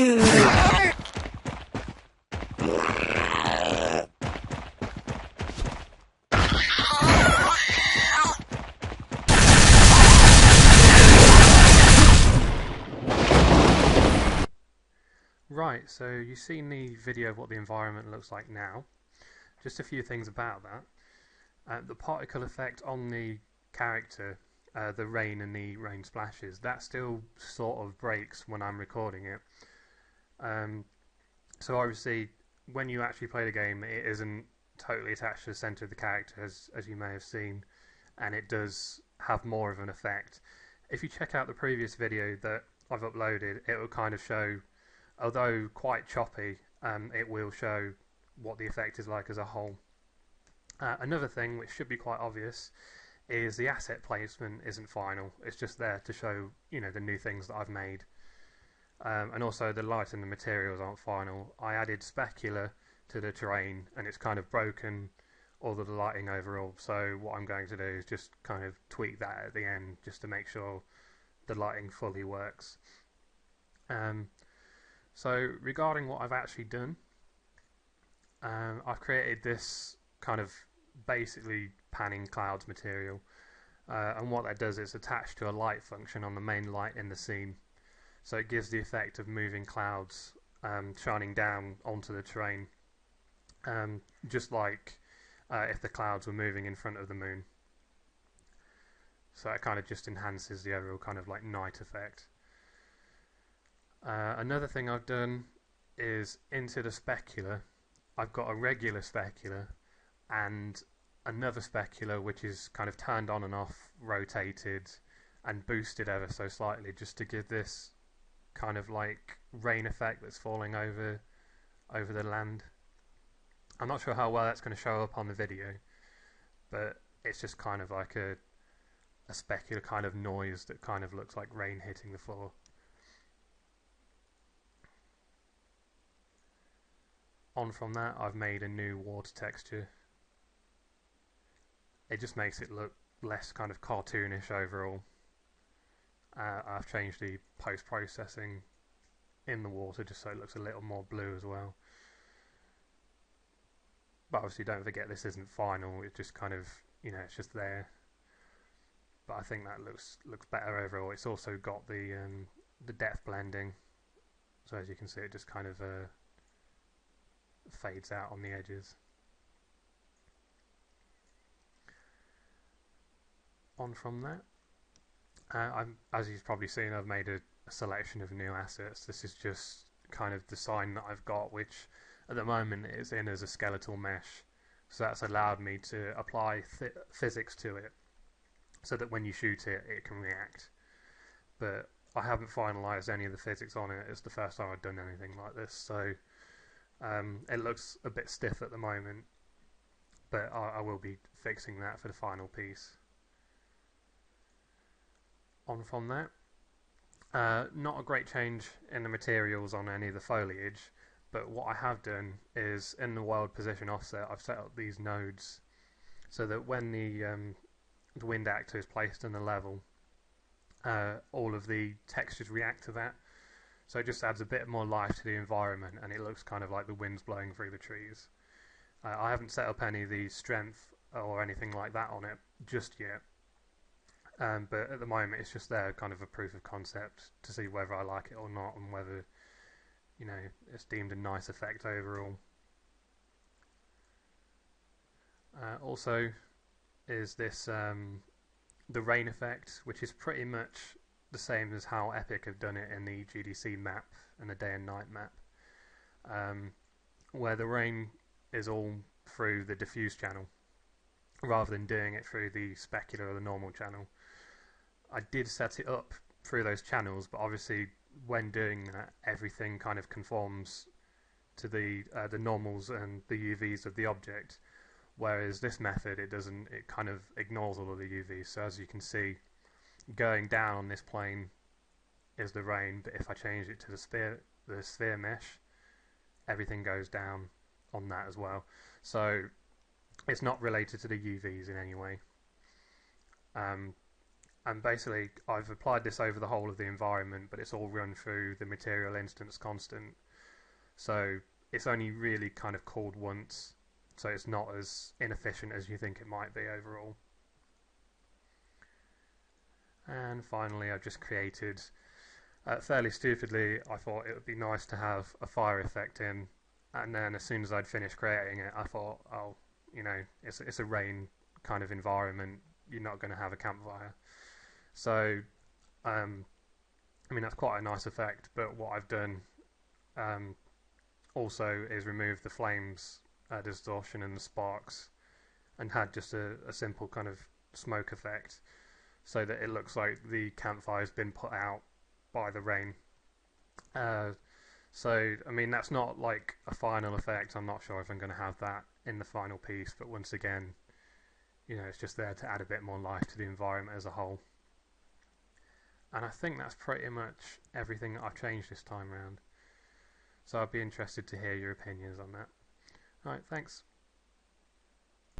Right, so you've seen the video of what the environment looks like now. Just a few things about that. The particle effect on the character, the rain and the rain splashes, that still sort of breaks when I'm recording it. So obviously, when you actually play the game, it isn't totally attached to the center of the character, as you may have seen, and it does have more of an effect. If you check out the previous video that I've uploaded, it will kind of show, although quite choppy, it will show what the effect is like as a whole. Another thing which should be quite obvious is the asset placement isn't final. It's just there to show, you know, the new things that I've made. And also the light and the materials aren't final. I added specular to the terrain and it's kind of broken all of the lighting overall. So what I'm going to do is just kind of tweak that at the end just to make sure the lighting fully works. So regarding what I've actually done, I've created this kind of basically panning clouds material, and what that does is attached to a light function on the main light in the scene, so it gives the effect of moving clouds shining down onto the terrain, just like if the clouds were moving in front of the moon. So it kind of just enhances the overall kind of like night effect. Another thing I've done is into the specular I've got a regular specular and another specular which is kind of turned on and off, rotated and boosted ever so slightly, just to give this kind of like rain effect that's falling over the land. I'm not sure how well that's going to show up on the video, but it's just kind of like a specular kind of noise that kind of looks like rain hitting the floor. On from that, I've made a new water texture. It just makes it look less kind of cartoonish overall. I've changed the post-processing in the water just so it looks a little more blue as well. But obviously don't forget this isn't final, it's just kind of, you know, it's just there. But I think that looks better overall. It's also got the depth blending, so as you can see it just kind of fades out on the edges. On from that, as you've probably seen, I've made a selection of new assets. This is just kind of the sign that I've got, which at the moment is in as a skeletal mesh, so that's allowed me to apply physics to it so that when you shoot it, it can react. But I haven't finalised any of the physics on it. It's the first time I've done anything like this, so it looks a bit stiff at the moment, but I will be fixing that for the final piece. On from that, not a great change in the materials on any of the foliage, but what I have done is in the world position offset I've set up these nodes so that when the wind actor is placed in the level, all of the textures react to that. So it just adds a bit more life to the environment and it looks kind of like the wind's blowing through the trees. I haven't set up any of the strength or anything like that on it just yet. But at the moment it's just there, kind of a proof of concept to see whether I like it or not and whether, you know, it's deemed a nice effect overall. Also is this the rain effect, which is pretty much the same as how Epic have done it in the GDC map and the day and night map, where the rain is all through the diffuse channel rather than doing it through the specular or the normal channel. I did set it up through those channels, but obviously when doing that everything kind of conforms to the normals and the UVs of the object, whereas this method it doesn't, it kind of ignores all of the UVs. So as you can see, going down on this plane is the rain, but if I change it to the sphere mesh, everything goes down on that as well. So it's not related to the UVs in any way. And basically I've applied this over the whole of the environment, but it's all run through the material instance constant. So it's only really kind of called once, so it's not as inefficient as you think it might be overall. And finally I've just created, fairly stupidly, I thought it would be nice to have a fire effect in, and then as soon as I'd finished creating it I thought, oh, you know, it's a rain kind of environment, you're not going to have a campfire. So I mean, that's quite a nice effect, but what I've done also is remove the flames distortion and the sparks, and had just a simple kind of smoke effect, so that it looks like the campfire's been put out by the rain. So I mean, that's not like a final effect. I'm not sure if I'm going to have that in the final piece, but once again, you know, it's just there to add a bit more life to the environment as a whole. And I think that's pretty much everything that I've changed this time around. So I'd be interested to hear your opinions on that. Alright, thanks.